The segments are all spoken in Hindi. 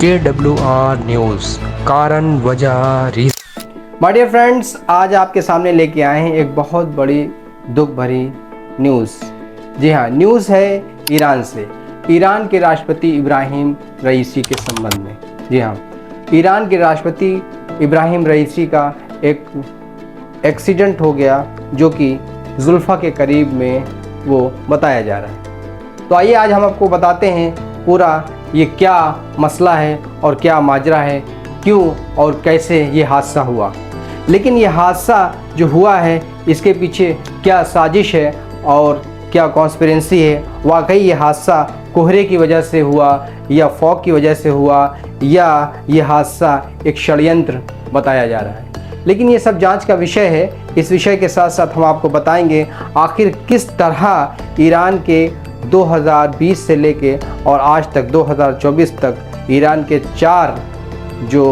KWR न्यूज़ कारण वजह माय डियर फ्रेंड्स, आज आपके सामने लेके आए हैं एक बहुत बड़ी दुख भरी न्यूज़। जी हाँ, न्यूज़ है ईरान से, ईरान के राष्ट्रपति इब्राहिम रईसी के संबंध में। जी हाँ, ईरान के राष्ट्रपति इब्राहिम रईसी का एक एक्सीडेंट हो गया जो कि जुल्फ़ा के करीब में वो बताया जा रहा है। तो आइए आज हम आपको बताते हैं पूरा ये क्या मसला है और क्या माजरा है, क्यों और कैसे ये हादसा हुआ। लेकिन ये हादसा जो हुआ है इसके पीछे क्या साजिश है और क्या कॉन्स्पिरेंसी है, वाकई ये हादसा कोहरे की वजह से हुआ या फॉग की वजह से हुआ या ये हादसा एक षड्यंत्र बताया जा रहा है। लेकिन ये सब जांच का विषय है। इस विषय के साथ साथ हम आपको बताएंगे आखिर किस तरह ईरान के 2020 से लेके और आज तक 2024 तक ईरान के 4 जो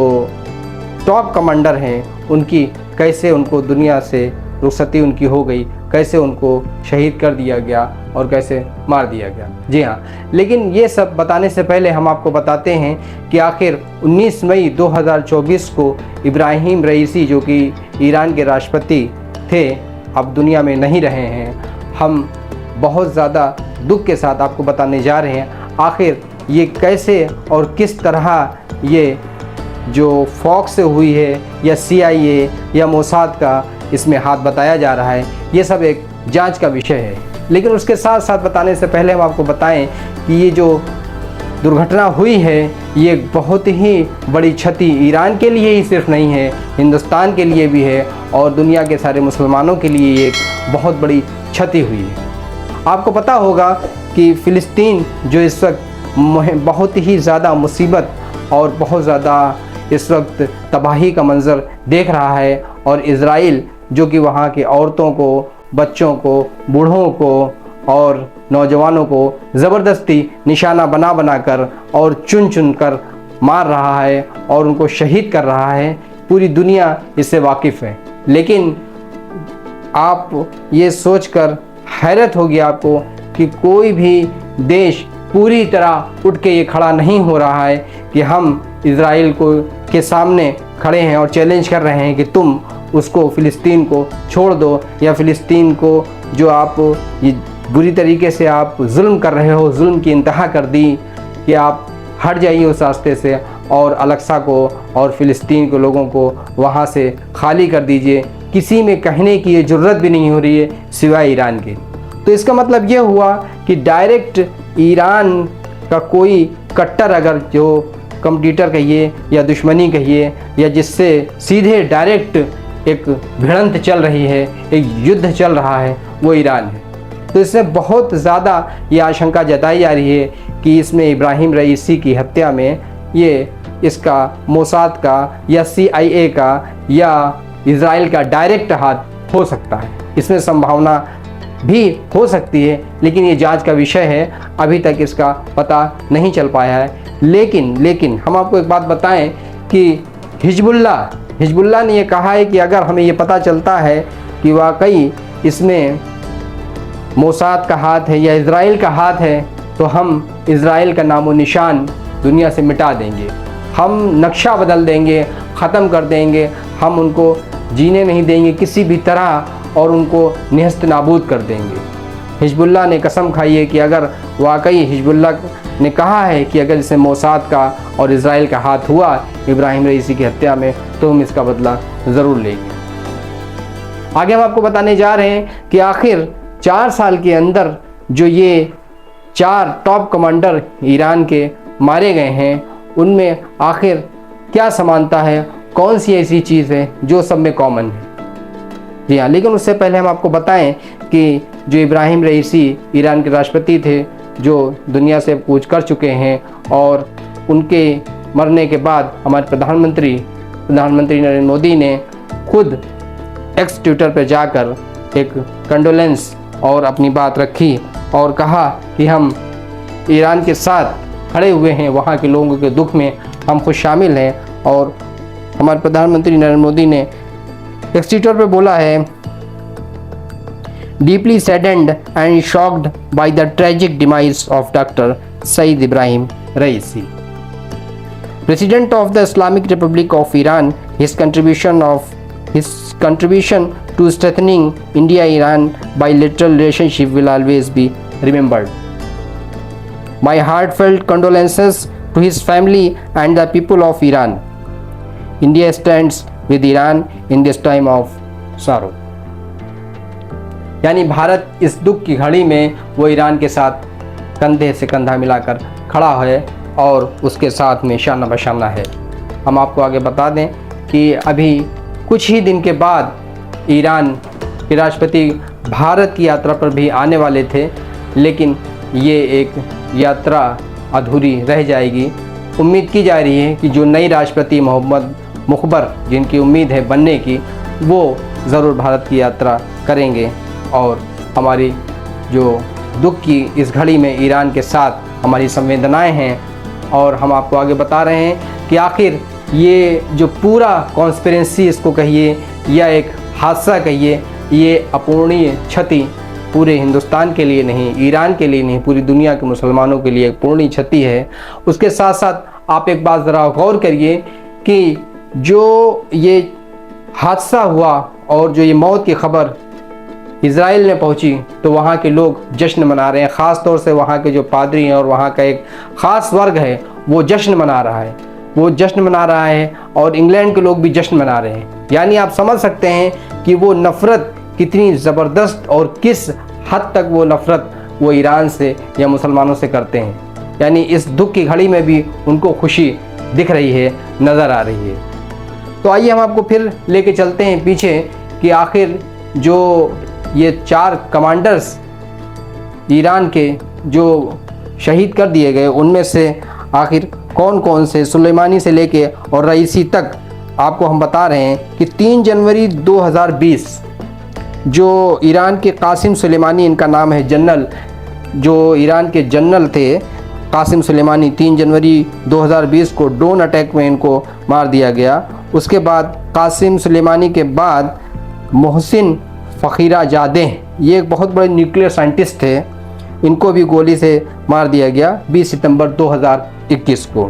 टॉप कमांडर हैं उनकी कैसे उनको दुनिया से रुखसती उनकी हो गई, कैसे उनको शहीद कर दिया गया और कैसे मार दिया गया। जी हाँ, लेकिन ये सब बताने से पहले हम आपको बताते हैं कि आखिर 19 मई 2024 को इब्राहिम रईसी जो कि ईरान के राष्ट्रपति थे, अब दुनिया में नहीं रहे हैं। हम बहुत ज़्यादा दुख के साथ आपको बताने जा रहे हैं आखिर ये कैसे और किस तरह ये जो फॉक्स से हुई है या CIA या मोसाद का इसमें हाथ बताया जा रहा है। ये सब एक जांच का विषय है। लेकिन उसके साथ साथ बताने से पहले हम आपको बताएं कि ये जो दुर्घटना हुई है ये बहुत ही बड़ी क्षति ईरान के लिए ही सिर्फ नहीं है, हिंदुस्तान के लिए भी है और दुनिया के सारे मुसलमानों के लिए ये एक बहुत बड़ी क्षति हुई है। आपको पता होगा कि फ़िलिस्तीन जो इस वक्त बहुत ही ज़्यादा मुसीबत और बहुत ज़्यादा इस वक्त तबाही का मंज़र देख रहा है और इज़राइल जो कि वहाँ के औरतों को, बच्चों को, बूढ़ों को और नौजवानों को ज़बरदस्ती निशाना बना बना कर और चुन चुन कर मार रहा है और उनको शहीद कर रहा है। पूरी दुनिया इससे वाकिफ़ है। लेकिन आप ये सोचकर हैरत होगी आपको कि कोई भी देश पूरी तरह उठ के ये खड़ा नहीं हो रहा है कि हम इज़राइल को के सामने खड़े हैं और चैलेंज कर रहे हैं कि तुम उसको फ़िलिस्तीन को छोड़ दो या फ़िलिस्तीन को जो आप ये बुरी तरीके से आप जुल्म कर रहे हो, जुल्म की इंतहा कर दी कि आप हट जाइए उस रास्ते से और अल-अक़सा को और फ़िलिस्तीन के लोगों को वहाँ से खाली कर दीजिए। किसी में कहने की ये ज़रूरत भी नहीं हो रही है सिवाय ईरान के। तो इसका मतलब ये हुआ कि डायरेक्ट ईरान का कोई कट्टर अगर जो कंप्यूटर कहिए या दुश्मनी कहिए या जिससे सीधे डायरेक्ट एक भिड़ंत चल रही है, एक युद्ध चल रहा है, वो ईरान है। तो इसमें बहुत ज़्यादा ये आशंका जताई जा रही है कि इसमें इब्राहिम रईसी की हत्या में ये इसका मोसाद का या CIA का या इज़राइल का डायरेक्ट हाथ हो सकता है। इसमें संभावना भी हो सकती है, लेकिन ये जांच का विषय है, अभी तक इसका पता नहीं चल पाया है। लेकिन हम आपको एक बात बताएं कि हिजबुल्लाह ने ये कहा है कि अगर हमें ये पता चलता है कि वाकई इसमें मोसाद का हाथ है या इज़राइल का हाथ है तो हम इज़राइल का नामो निशान दुनिया से मिटा देंगे, हम नक्शा बदल देंगे, ख़त्म कर देंगे, हम उनको जीने नहीं देंगे किसी भी तरह और उनको निहस्त नाबूद कर देंगे। हिजबुल्लाह ने कसम खाई है कि अगर वाकई हिजबुल्लाह ने कहा है कि अगर इसमें मोसाद का और इज़राइल का हाथ हुआ इब्राहिम रईसी की हत्या में तो हम इसका बदला ज़रूर लेंगे। आगे हम आपको बताने जा रहे हैं कि आखिर 4 साल के अंदर जो ये 4 टॉप कमांडर ईरान के मारे गए हैं उनमें आखिर क्या समानता है, कौन सी ऐसी चीज़ है जो सब में कॉमन है। जी हाँ, लेकिन उससे पहले हम आपको बताएं कि जो इब्राहिम रईसी ईरान के राष्ट्रपति थे जो दुनिया से कूच कर चुके हैं और उनके मरने के बाद हमारे प्रधानमंत्री नरेंद्र मोदी ने खुद एक्स ट्विटर पर जाकर एक कंडोलेंस और अपनी बात रखी और कहा कि हम ईरान के साथ खड़े हुए हैं, वहाँ के लोगों के दुख में हम खुद शामिल हैं। और हमारे प्रधानमंत्री नरेंद्र मोदी ने एक्स ट्विटर पे बोला है, deeply saddened and shocked by the tragic demise of doctor Saeed Ibrahim Raisi. President of the Islamic Republic of Iran, his contribution to strengthening India-Iran bilateral relationship will always be remembered. My heartfelt condolences to his family and the people of Iran. India stands with Iran in this time of sorrow. यानी भारत इस दुख की घड़ी में वो ईरान के साथ कंधे से कंधा मिलाकर खड़ा है और उसके साथ में शाना बशाना है। हम आपको आगे बता दें कि अभी कुछ ही दिन के बाद ईरान के राष्ट्रपति भारत की यात्रा पर भी आने वाले थे, लेकिन ये एक यात्रा अधूरी रह जाएगी। उम्मीद की जा रही है कि जो नई राष्ट्रपति मोहम्मद मुखबर जिनकी उम्मीद है बनने की, वो ज़रूर भारत की यात्रा करेंगे और हमारी जो दुख की इस घड़ी में ईरान के साथ हमारी संवेदनाएं हैं। और हम आपको आगे बता रहे हैं कि आखिर ये जो पूरा कॉन्स्पिरेंसी इसको कहिए या एक हादसा कहिए, ये अपूर्णीय क्षति पूरे हिंदुस्तान के लिए नहीं, ईरान के लिए नहीं, पूरी दुनिया के मुसलमानों के लिए एक पूर्णीय क्षति है। उसके साथ साथ आप एक बात ज़रा गौर करिए कि जो ये हादसा हुआ और जो ये मौत की खबर इज़राइल में पहुंची तो वहाँ के लोग जश्न मना रहे हैं। ख़ास तौर से वहाँ के जो पादरी हैं और वहाँ का एक ख़ास वर्ग है वो जश्न मना रहा है, वो जश्न मना रहा है और इंग्लैंड के लोग भी जश्न मना रहे हैं। यानी आप समझ सकते हैं कि वो नफ़रत कितनी ज़बरदस्त और किस हद तक वो नफ़रत वो ईरान से या मुसलमानों से करते हैं। यानी इस दुख की घड़ी में भी उनको खुशी दिख रही है, नज़र आ रही है। तो आइए हम आपको फिर लेके चलते हैं पीछे कि आखिर जो ये 4 कमांडर्स ईरान के जो शहीद कर दिए गए उनमें से आखिर कौन कौन से, सुलेमानी से लेके और रईसी तक आपको हम बता रहे हैं कि 3 जनवरी 2020 जो ईरान के कासिम सुलेमानी, इनका नाम है जनरल, जो ईरान के जनरल थे कासिम सुलेमानी, 3 जनवरी 2020 को ड्रोन अटैक में इनको मार दिया गया। उसके बाद कासिम सुलेमानी के बाद मोहसिन फ़खीराज़ादेह, ये एक बहुत बड़े न्यूक्लियर साइंटिस्ट थे, इनको भी गोली से मार दिया गया 20 सितंबर 2021 को।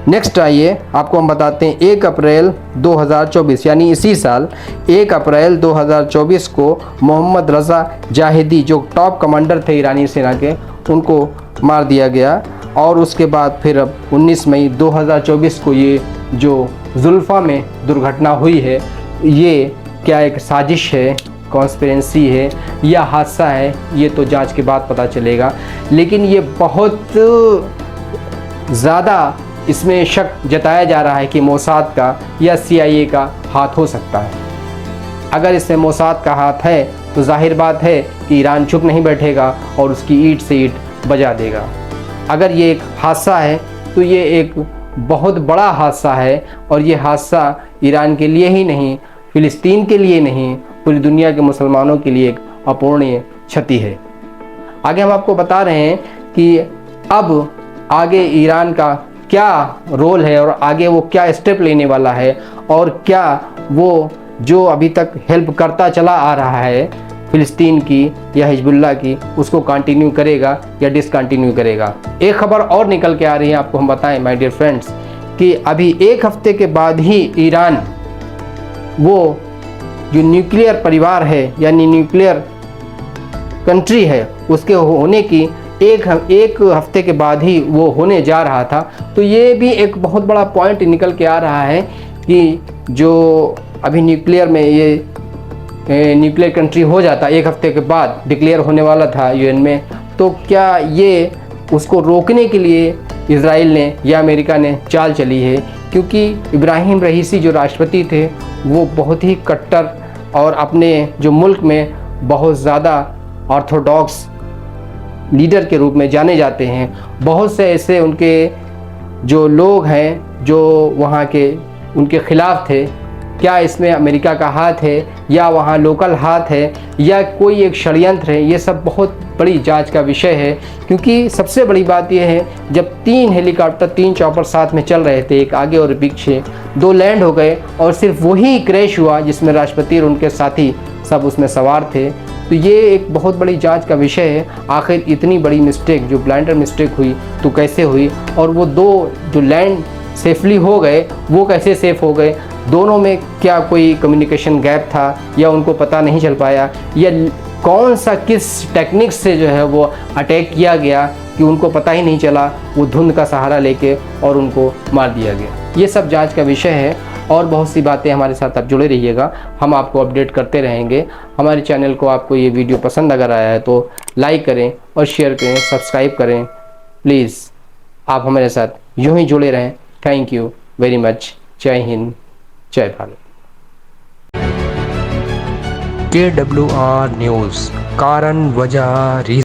नेक्स्ट आइए आपको हम बताते हैं 1 अप्रैल 2024 यानी इसी साल 1 अप्रैल 2024 को मोहम्मद रज़ा जाहिदी जो टॉप कमांडर थे ईरानी सेना के, उनको मार दिया गया। और उसके बाद फिर अब 19 मई 2024 को ये जो जुल्फ़ा में दुर्घटना हुई है, ये क्या एक साजिश है, कॉन्स्पिरेंसी है या हादसा है, ये तो जांच के बाद पता चलेगा। लेकिन ये बहुत ज़्यादा इसमें शक जताया जा रहा है कि मोसाद का या CIA का हाथ हो सकता है। अगर इसमें मोसाद का हाथ है तो जाहिर बात है कि ईरान चुप नहीं बैठेगा और उसकी ईंट से ईंट बजा देगा। अगर ये एक हादसा है तो ये एक बहुत बड़ा हादसा है और ये हादसा ईरान के लिए ही नहीं, फ़िलिस्तीन के लिए नहीं, पूरी दुनिया के मुसलमानों के लिए एक अपूर्णीय क्षति है। आगे हम आपको बता रहे हैं कि अब आगे ईरान का क्या रोल है और आगे वो क्या स्टेप लेने वाला है और क्या वो जो अभी तक हेल्प करता चला आ रहा है फ़िलिस्तीन की या हिजबुल्लाह की, उसको कंटिन्यू करेगा या डिसकंटिन्यू करेगा। एक खबर और निकल के आ रही है, आपको हम बताएं माय डियर फ्रेंड्स कि अभी 1 हफ्ते के बाद ही ईरान वो जो न्यूक्लियर परिवार है यानी न्यूक्लियर कंट्री है उसके होने की एक हफ्ते के बाद ही वो होने जा रहा था। तो ये भी एक बहुत बड़ा पॉइंट निकल के आ रहा है कि जो अभी न्यूक्लियर में ये न्यूक्लियर कंट्री हो जाता 1 हफ्ते के बाद डिक्लेयर होने वाला था UN में, तो क्या ये उसको रोकने के लिए इज़राइल ने या अमेरिका ने चाल चली है? क्योंकि इब्राहिम रईसी जो राष्ट्रपति थे वो बहुत ही कट्टर और अपने जो मुल्क में बहुत ज़्यादा ऑर्थोडॉक्स लीडर के रूप में जाने जाते हैं। बहुत से ऐसे उनके जो लोग हैं जो वहाँ के उनके ख़िलाफ़ थे। क्या इसमें अमेरिका का हाथ है या वहाँ लोकल हाथ है या कोई एक षड्यंत्र है? ये सब बहुत बड़ी जांच का विषय है। क्योंकि सबसे बड़ी बात यह है जब 3 हेलीकॉप्टर 3 चॉपर साथ में चल रहे थे, एक आगे और पीछे, 2 लैंड हो गए और सिर्फ वही क्रैश हुआ जिसमें राष्ट्रपति और उनके साथी सब उसमें सवार थे। तो ये एक बहुत बड़ी जांच का विषय है। आखिर इतनी बड़ी मिस्टेक जो ब्लाइंडर मिस्टेक हुई तो कैसे हुई, और वो 2 जो लैंड सेफली हो गए, वो कैसे सेफ हो गए, दोनों में क्या कोई कम्युनिकेशन गैप था या उनको पता नहीं चल पाया, या कौन सा किस टेक्निक से जो है वो अटैक किया गया कि उनको पता ही नहीं चला, वो धुंध का सहारा लेके और उनको मार दिया गया। ये सब जांच का विषय है और बहुत सी बातें हमारे साथ आप जुड़े रहिएगा, हम आपको अपडेट करते रहेंगे। हमारे चैनल को आपको ये वीडियो पसंद अगर आया है तो लाइक करें और शेयर करें, सब्सक्राइब करें। प्लीज़ आप हमारे साथ यूं ही जुड़े रहें। Thank you very much. जय हिंद, जय भारत। KWR न्यूज़, कारण वजह रीज़न।